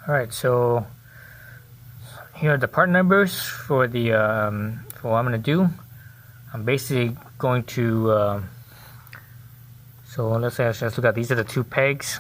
Alright, so here are the part numbers for the for what I'm going to do. I'm basically going to so let's look at these are the two pegs,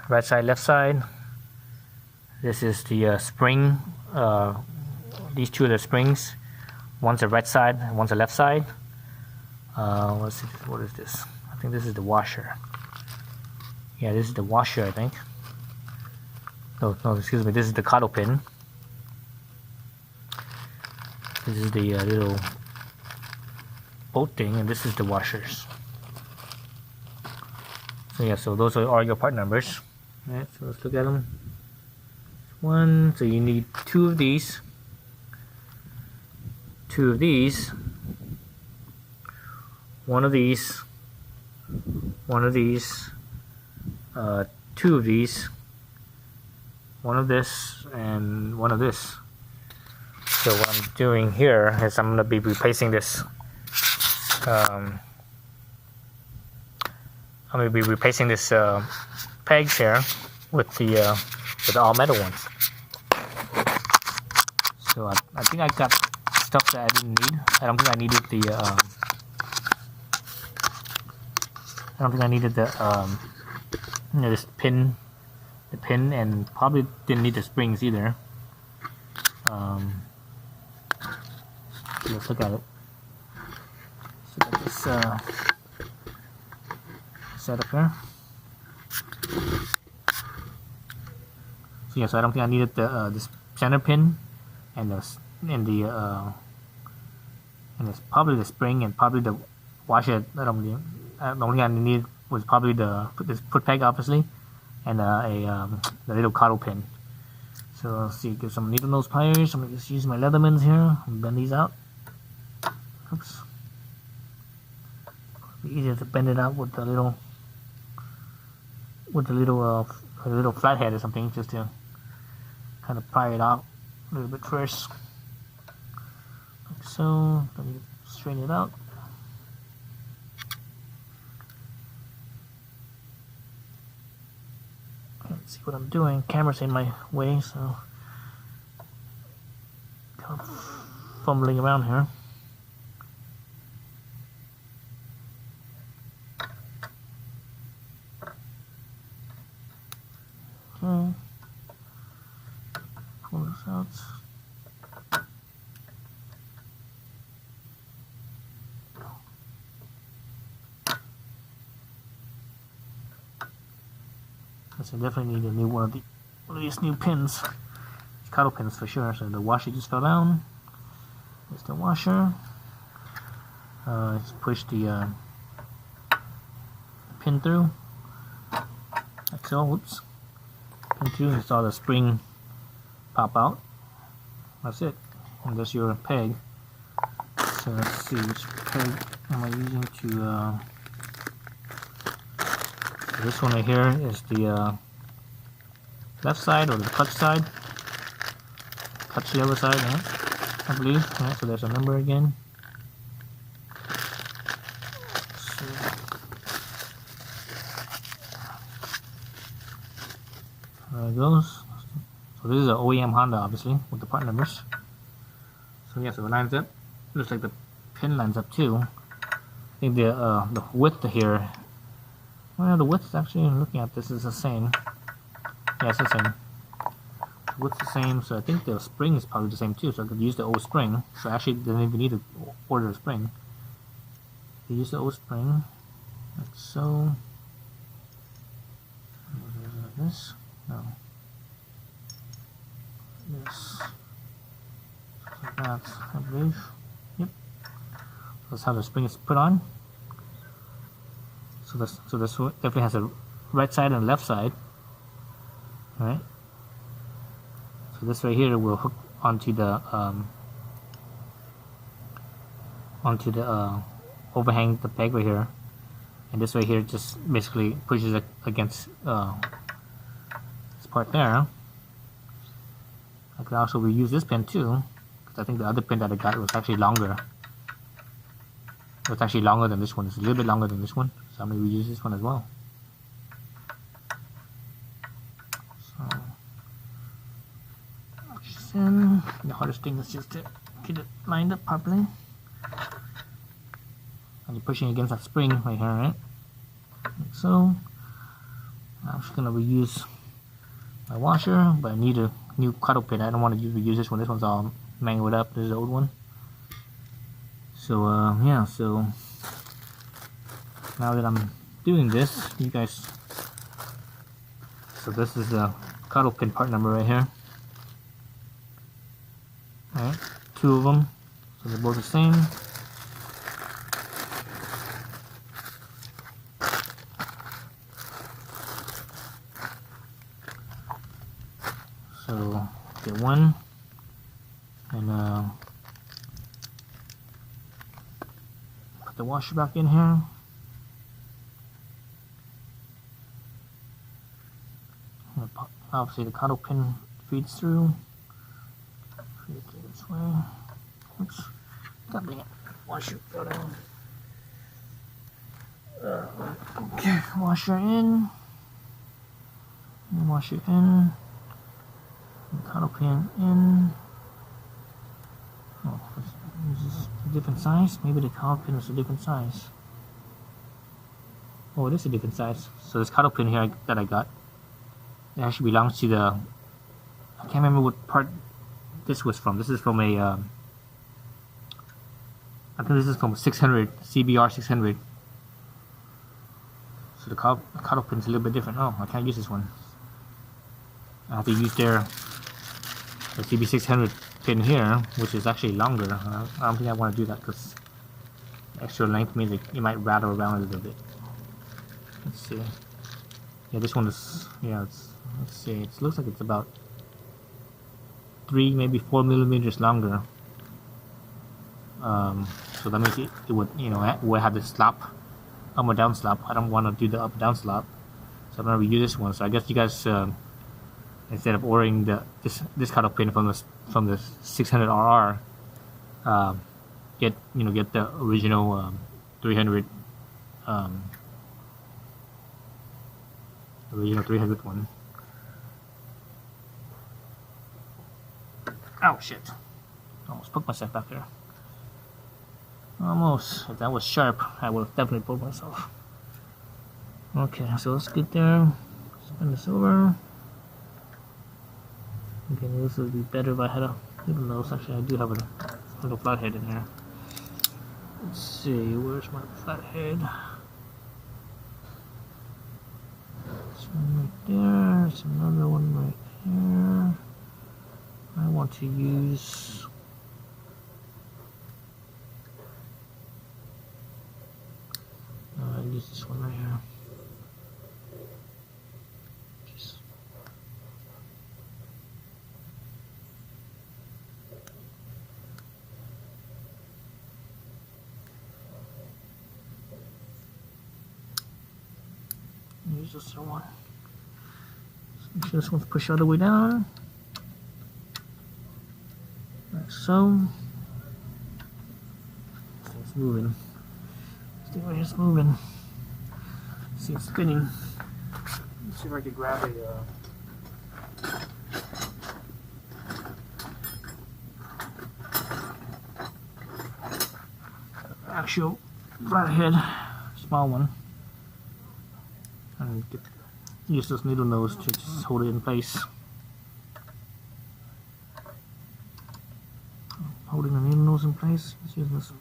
right side, left side. This is the spring. These two are the springs. One's the right side, and one's the left side. Let's see, what is this? I think this is the washer. Yeah, this is the washer, I think. No, excuse me, this is the cotter pin. This is the little bolt thing, and this is the washers. So yeah, so those are all your part numbers. Alright, so let's look at them. One, so you need two of these, one of these, two of these, one of this, and one of this. So what I'm doing here is I'm going to be replacing this. I'm going to be replacing this pegs here with the all metal ones. So I think I got stuff that I didn't need. I don't think I needed the this pin, and probably didn't need the springs either. Let's look at it. So look at this setup here. So yeah, so I don't think I needed the this center pin, and it's probably the spring and probably the washer. The only thing I needed was probably this foot peg, obviously, and the little cotter pin. So let's see, get some needle nose pliers. I'm gonna just use my Leathermans here and bend these out. Oops. It'll be easier to bend it out with the little flathead or something, just to kind of pry it out a little bit first, like so. Then you straighten it out. Can't see what I'm doing. Camera's in my way, so kind of fumbling around here. Okay. Pull this out. So I definitely need a new one of these new pins, cotter pins for sure. So the washer just fell down. There's the washer. Just push the pin through, like so. Whoops. Pin through, and saw the spring pop out. That's it. And that's your peg. So let's see, which peg am I using to this one right here is the left side, or the clutch side. Clutch the other side, yeah, I believe. Yeah, so there's a number again. So there it goes. So this is an OEM Honda, obviously, with the part numbers. So yeah, so it lines up. Looks like the pin lines up too. I think the width here. Well, the width actually, looking at this, is the same. Yeah, it's the same. The width's the same, so I think the spring is probably the same too. So I could use the old spring. So actually, didn't even need to order a spring. You use the old spring, like so. Like this. No. Yes. Like that, I believe. Yep. That's how the spring is put on. So this definitely has a right side and left side. Alright. So this right here will hook onto the overhang the peg right here, and this right here just basically pushes it against this part there. I could also reuse this pin too, because I think the other pin that I got was actually longer. It's actually longer than this one. It's a little bit longer than this one, so I'm going to reuse this one as well. So this in. The hardest thing is just to get it lined up properly. And you're pushing against that spring right here, right? Like so. I'm just gonna reuse my washer, but I need a new cuddle pin. I don't want to reuse this one. This one's all mangled up. This is the old one. So yeah, so now that I'm doing this, you guys, so this is the cuddle pin part number right here. Alright, 2 of them, so they're both the same. So get one, and put the washer back in here. Obviously the cuddle pin feeds through. Feed it through this way. Oops. Stop it. Washer go down. Okay, washer in. Washer in. Cuddle pin in. Oh, is this a different size? Maybe the cuddle pin is a different size. Oh, it is a different size. So this cuddle pin here that I got, it actually belongs to the, I can't remember what part this was from. This is from a, I think this is from 600, CB300R. So the cuddle pin is a little bit different. Oh, I can't use this one. I have to use the CB600 pin here, which is actually longer. I don't think I want to do that because extra length means it might rattle around a little bit. Let's see. Yeah, this one is, yeah, let's see, it looks like it's about 3, maybe 4 millimeters longer. So that means it would, you know, it would have the slop, up or down slop. I don't want to do the up down slop, so I'm gonna reuse this one. So I guess you guys, instead of ordering this cuddle pin from the 600RR, get the original 300 original 300 one. Oh shit! Almost poked myself back there. Almost. If that was sharp, I would have definitely poked myself. Okay, so let's get there. Spin this over. Okay, this would be better if I had a little nose. Actually, I do have a little flathead in here. Let's see, where's my flathead? This one right there. There's another one right here. I want to use this one right here. Use this one. Make sure this one's pushed all the way down. Like so. This thing's moving. This thing right here's moving. See it's spinning. Let's see if I can grab a actual flathead, small one. And use this needle nose to just hold it in place. Holding the needle nose in place, just using this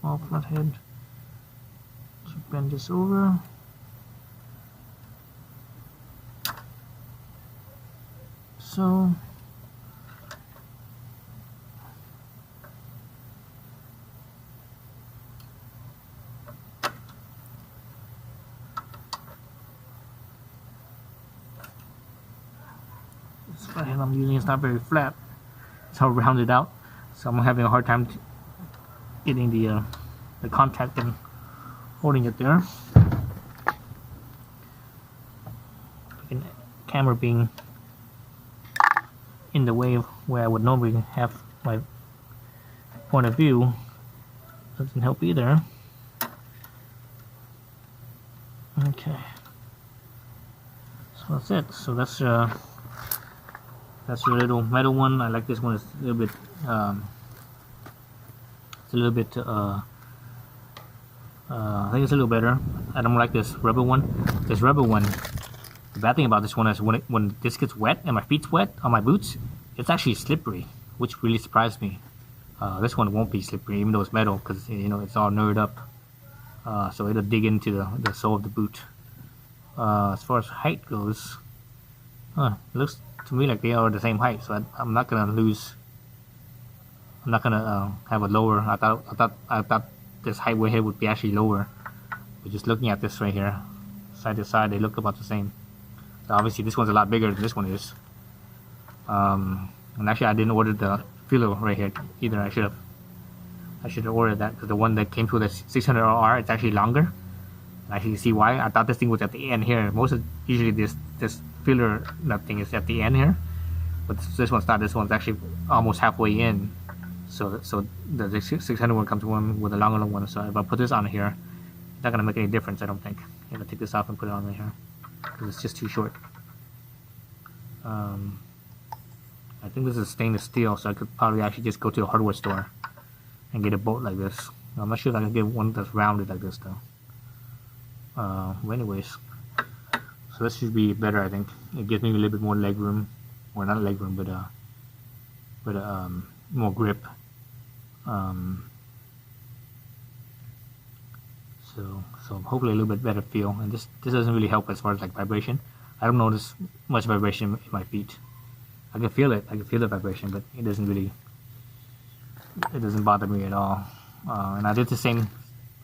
small flathead to bend this over. So this flathead I'm using is not very flat, it's all rounded out, so I'm having a hard time getting the contact and holding it there. The camera being in the way of where I would normally have my point of view doesn't help either. Okay, so that's it. So that's That's a little metal one. I like this one. It's a little bit. It's a little bit. I think it's a little better. I don't like this rubber one. This rubber one. The bad thing about this one is when this gets wet and my feet's wet on my boots, it's actually slippery, which really surprised me. This one won't be slippery, even though it's metal, because it's all nerded up. So it'll dig into the sole of the boot. As far as height goes, it looks to me like they are the same height, so I'm not gonna lose. I'm not gonna have a lower. I thought this height right here would be actually lower. But just looking at this right here, side to side, they look about the same. So obviously this one's a lot bigger than this one is. And actually I didn't order the filler right here either. I should have ordered that, because the one that came through the CB300R, it's actually longer. And actually, you see why? I thought this thing was at the end here. Usually this filler nut thing is at the end here, but this one's not. This one's actually almost halfway in. So the 600 one comes one with a longer one. So if I put this on here, it's not gonna make any difference, I don't think. I'm gonna take this off and put it on right here, because it's just too short. I think this is stainless steel, so I could probably actually just go to a hardware store and get a bolt like this. I'm not sure if I can get one that's rounded like this though. Well, anyways, so this should be better, I think. It gives me a little bit more leg room, or not leg room, but more grip. So hopefully a little bit better feel. And this doesn't really help as far as like vibration. I don't notice much vibration in my feet. I can feel it. I can feel the vibration, but it doesn't bother me at all. And I did the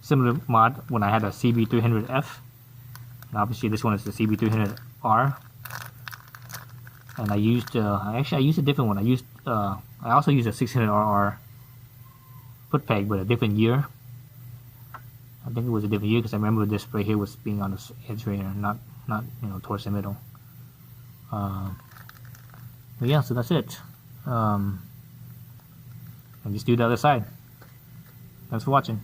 similar mod when I had a CB300F. And obviously this one is the CB300R. And I used I used a different one. I also used a 600RR foot peg, but a different year. I think it was a different year, because I remember this right here was being on the edge right here, not towards the middle. But yeah, so that's it. And just do the other side. Thanks for watching.